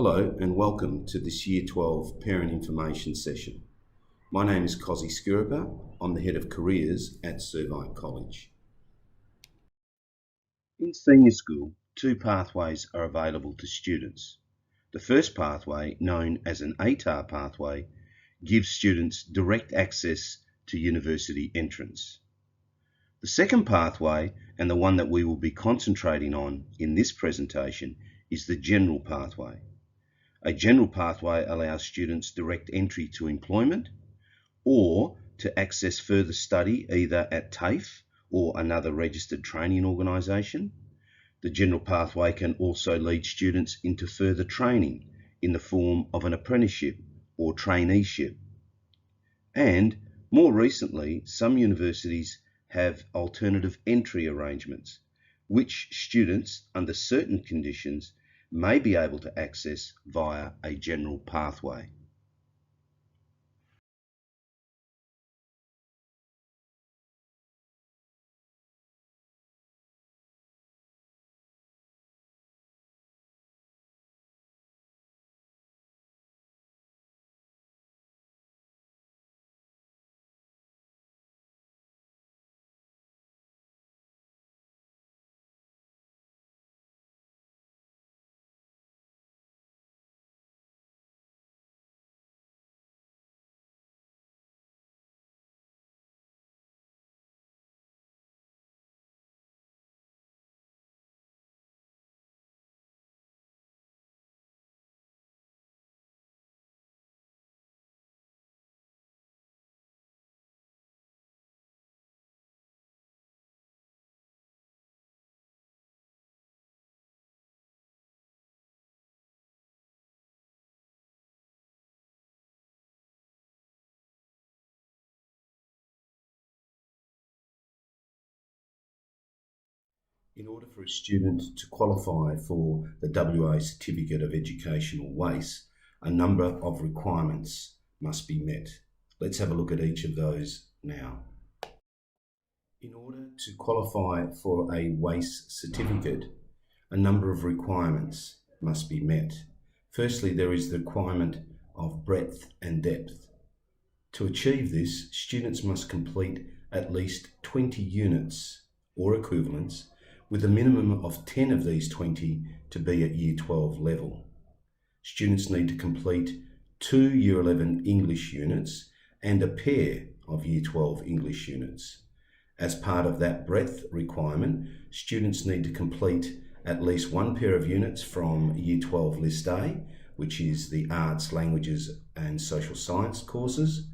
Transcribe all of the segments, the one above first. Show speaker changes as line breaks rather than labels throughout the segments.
Hello and welcome to this Year 12 Parent Information Session. My name is Kozzy Skiripa. I'm the Head of Careers at Servite College. In senior school, two pathways are available to students. The first pathway, known as an ATAR pathway, gives students direct access to university entrance. The second pathway, and the one that we will be concentrating on in this presentation, is the general pathway. A general pathway allows students direct entry to employment or to access further study either at TAFE or another registered training organisation. The general pathway can also lead students into further training in the form of an apprenticeship or traineeship. And more recently, some universities have alternative entry arrangements, which students, under certain conditions, may be able to access via a general pathway. In order for a student to qualify for the WA Certificate of Education or WACE, a number of requirements must be met. Let's have a look at each of those now. In order to qualify for a WACE certificate, a number of requirements must be met. Firstly, there is the requirement of breadth and depth. To achieve this, students must complete at least 20 units or equivalents, with a minimum of 10 of these 20 to be at Year 12 level. Students need to complete 2 Year 11 English units and a pair of Year 12 English units. As part of that breadth requirement, students need to complete at least one pair of units from Year 12 List A, which is the Arts, Languages and Social Science courses,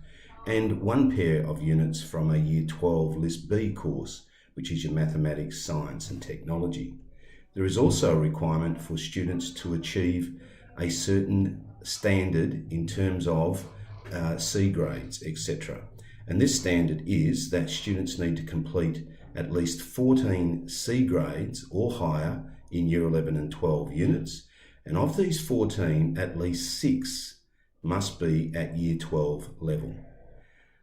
and one pair of units from a Year 12 List B course, which is your Mathematics, Science and Technology. There is also a requirement for students to achieve a certain standard in terms of C grades, etc. And this standard is that students need to complete at least 14 C grades or higher in Year 11 and 12 units, and of these 14, at least 6 must be at Year 12 level.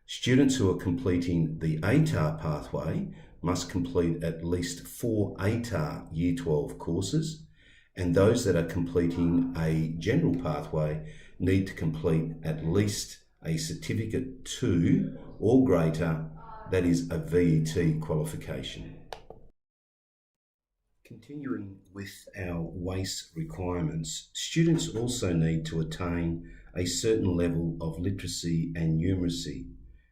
Students who are completing the ATAR pathway must complete at least 4 ATAR Year 12 courses, and those that are completing a general pathway need to complete at least a Certificate 2 or greater, that is a VET qualification. Continuing with our WACE requirements, students also need to attain a certain level of literacy and numeracy,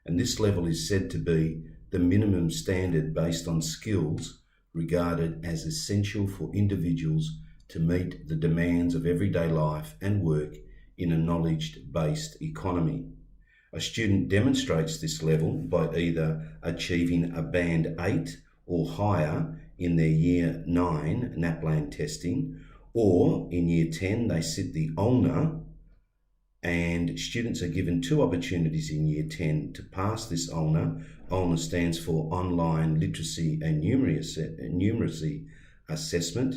and this level is said to be the minimum standard based on skills regarded as essential for individuals to meet the demands of everyday life and work in a knowledge-based economy. A student demonstrates this level by either achieving a Band 8 or higher in their Year 9 NAPLAN testing, or in Year 10 they sit the ULNA, and students are given 2 opportunities in Year 10 to pass this ULNA. ULNA stands for Online Literacy and Numeracy Assessment.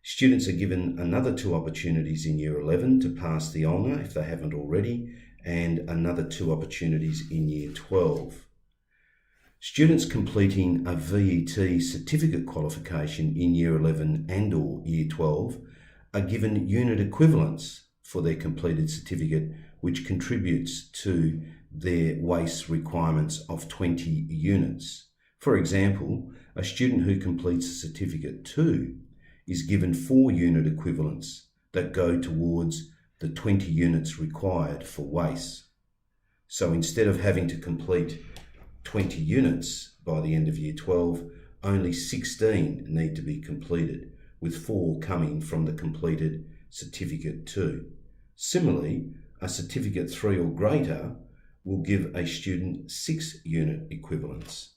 Students are given another 2 opportunities in Year 11 to pass the ULNA if they haven't already, and another 2 opportunities in Year 12. Students completing a VET certificate qualification in Year 11 and or Year 12 are given unit equivalents for their completed certificate, which contributes to their WACE requirements of 20 units. For example, a student who completes a certificate 2 is given 4 unit equivalents that go towards the 20 units required for WACE. So instead of having to complete 20 units by the end of Year 12, only 16 need to be completed, with 4 coming from the completed Certificate 2. Similarly, a Certificate 3 or greater will give a student 6 unit equivalents.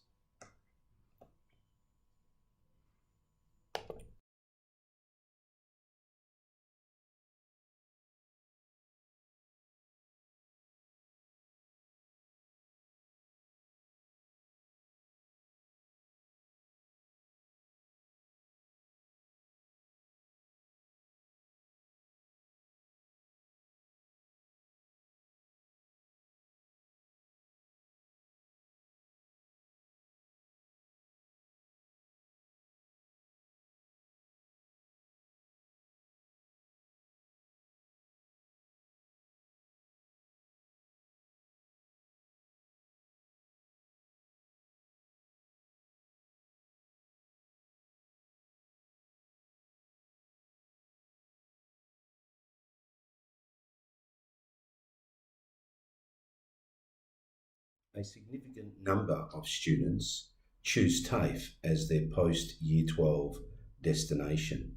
A significant number of students choose TAFE as their post-Year 12 destination.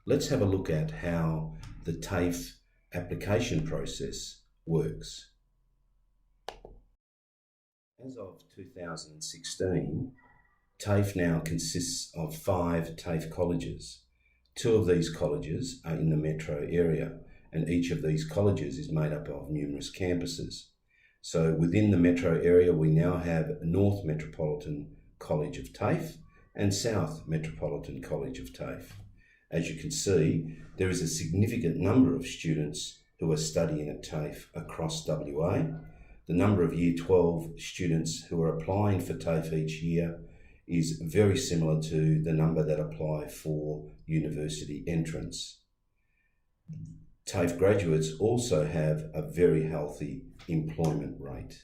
Let's have a look at how the TAFE application process works. As of 2016, TAFE now consists of 5 TAFE colleges. 2 of these colleges are in the metro area, and each of these colleges is made up of numerous campuses. So within the metro area, we now have North Metropolitan College of TAFE and South Metropolitan College of TAFE. As you can see, there is a significant number of students who are studying at TAFE across WA. The number of Year 12 students who are applying for TAFE each year is very similar to the number that apply for university entrance. TAFE graduates also have a very healthy employment rate.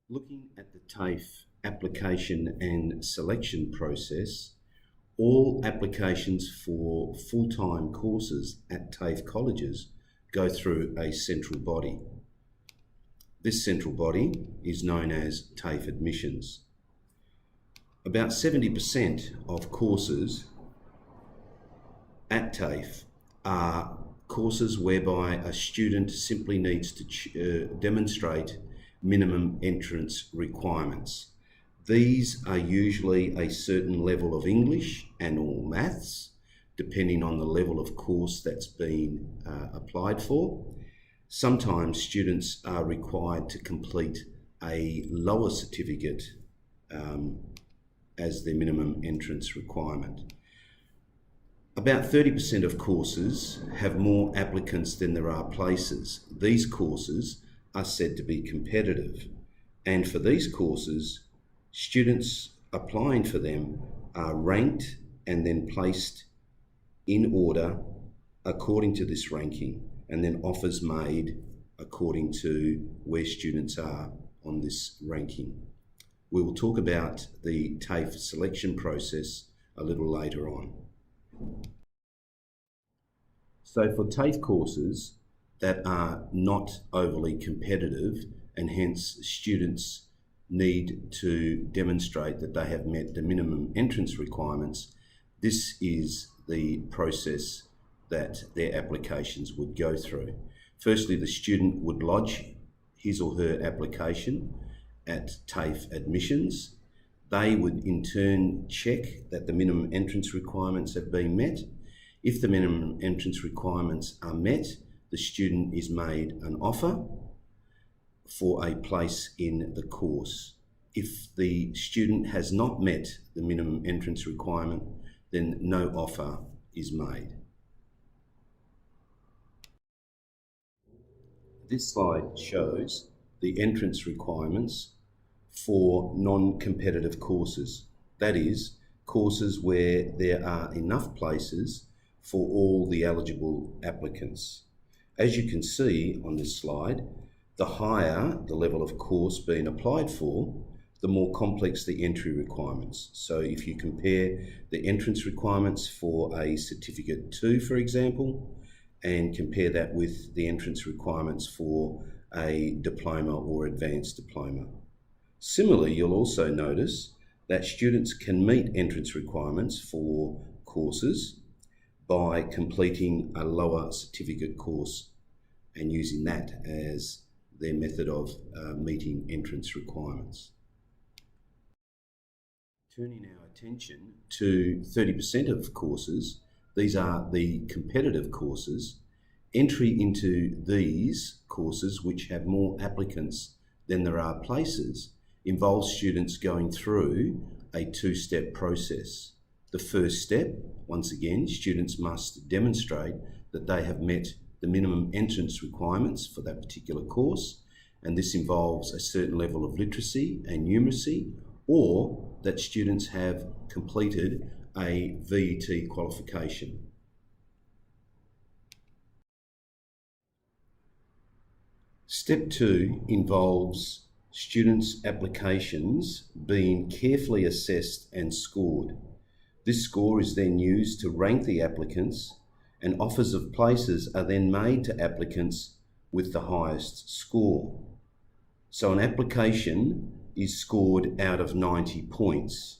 Looking at the TAFE application and selection process, all applications for full-time courses at TAFE colleges go through a central body. This central body is known as TAFE admissions. About 70% of courses at TAFE are courses whereby a student simply needs to demonstrate minimum entrance requirements. These are usually a certain level of English and or maths, depending on the level of course that's been applied for. Sometimes students are required to complete a lower certificate as their minimum entrance requirement. About 30% of courses have more applicants than there are places. These courses are said to be competitive, and for these courses, students applying for them are ranked and then placed in order according to this ranking, and then offers made according to where students are on this ranking. We will talk about the TAFE selection process a little later on. So for TAFE courses that are not overly competitive, and hence students need to demonstrate that they have met the minimum entrance requirements, this is the process that their applications would go through. Firstly, the student would lodge his or her application at TAFE admissions. They would in turn check that the minimum entrance requirements have been met. If the minimum entrance requirements are met, the student is made an offer for a place in the course. If the student has not met the minimum entrance requirement, then no offer is made. This slide shows the entrance requirements for non-competitive courses. That is, courses where there are enough places for all the eligible applicants. As you can see on this slide, the higher the level of course being applied for, the more complex the entry requirements. So if you compare the entrance requirements for a Certificate 2, for example, and compare that with the entrance requirements for a diploma or advanced diploma. Similarly, you'll also notice that students can meet entrance requirements for courses by completing a lower certificate course and using that as their method of meeting entrance requirements. Turning our attention to 30% of courses, these are the competitive courses. Entry into these courses, which have more applicants than there are places, involves students going through a two-step process. The first step, once again, students must demonstrate that they have met the minimum entrance requirements for that particular course, and this involves a certain level of literacy and numeracy, or that students have completed a VET qualification. Step 2 involves students' applications being carefully assessed and scored. This score is then used to rank the applicants, and offers of places are then made to applicants with the highest score. So an application is scored out of 90 points.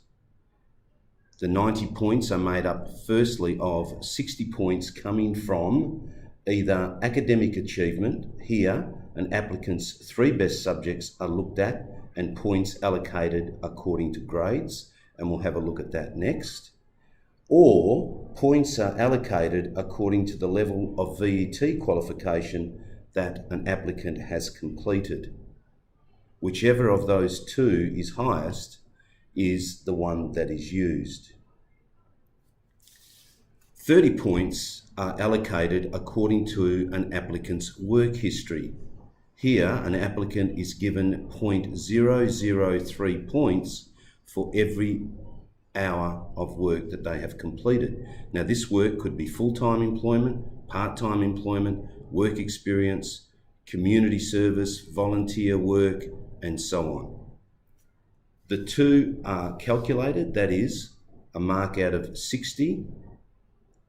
The 90 points are made up firstly of 60 points coming from either academic achievement. Here, an applicant's 3 best subjects are looked at and points allocated according to grades, and we'll have a look at that next. Or points are allocated according to the level of VET qualification that an applicant has completed. Whichever of those two is highest is the one that is used. 30 points are allocated according to an applicant's work history. Here, an applicant is given 0.003 points for every hour of work that they have completed. Now, this work could be full-time employment, part-time employment, work experience, community service, volunteer work, and so on. The two are calculated, that is, a mark out of 60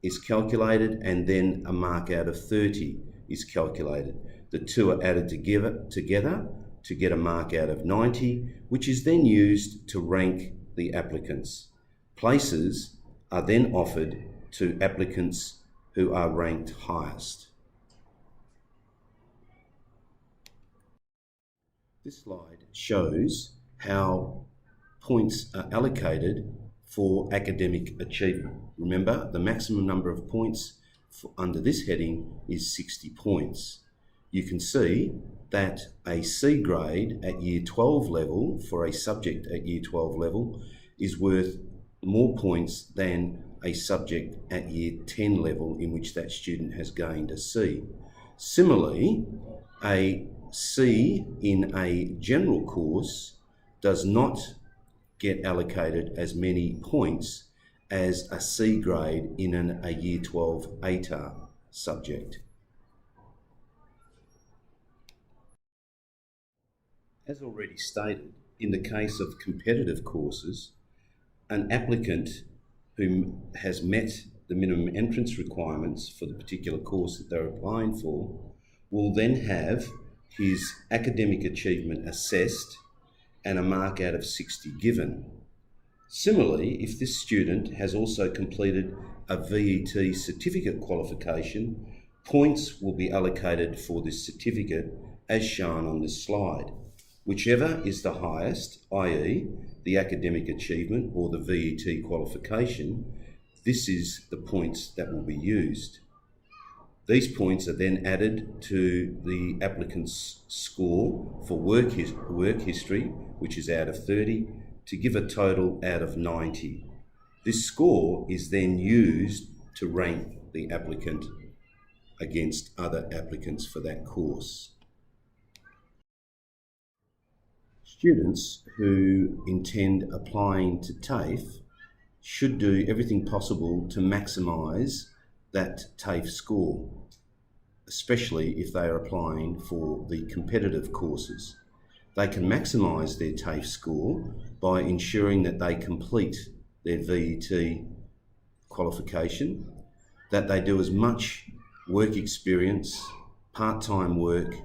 is calculated, and then a mark out of 30 is calculated. The two are added together to get a mark out of 90, which is then used to rank the applicants. Places are then offered to applicants who are ranked highest. This slide shows how points are allocated for academic achievement. Remember, the maximum number of points under this heading is 60 points. You can see that a C grade at Year 12 level for a subject at Year 12 level is worth more points than a subject at Year 10 level in which that student has gained a C. Similarly, a C in a general course does not get allocated as many points as a C grade in a Year 12 ATAR subject. As already stated, in the case of competitive courses, an applicant who has met the minimum entrance requirements for the particular course that they're applying for will then have his academic achievement assessed and a mark out of 60 given. Similarly, if this student has also completed a VET certificate qualification, points will be allocated for this certificate as shown on this slide. Whichever is the highest, i.e. the academic achievement or the VET qualification, this is the points that will be used. These points are then added to the applicant's score for work history, which is out of 30, to give a total out of 90. This score is then used to rank the applicant against other applicants for that course. Students who intend applying to TAFE should do everything possible to maximise that TAFE score, especially if they are applying for the competitive courses. They can maximise their TAFE score by ensuring that they complete their VET qualification, that they do as much work experience, part-time work,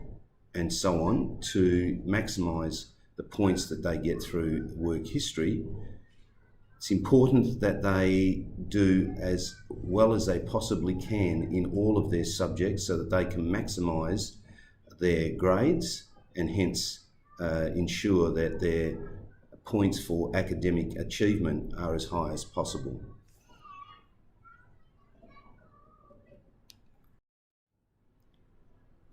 and so on to maximise the points that they get through work history. It's important that they do as well as they possibly can in all of their subjects so that they can maximise their grades and hence ensure that their points for academic achievement are as high as possible.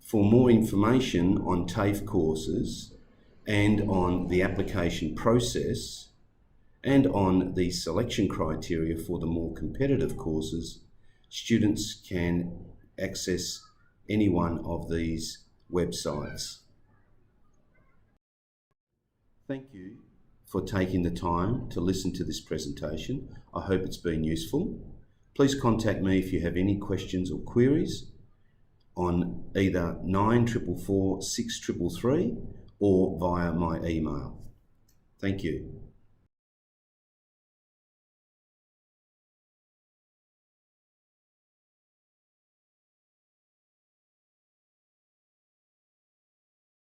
For more information on TAFE courses and on the application process and on the selection criteria for the more competitive courses, students can access any one of these websites. Thank you for taking the time to listen to this presentation. I hope it's been useful. Please contact me if you have any questions or queries on either 944633 or via my email. Thank you.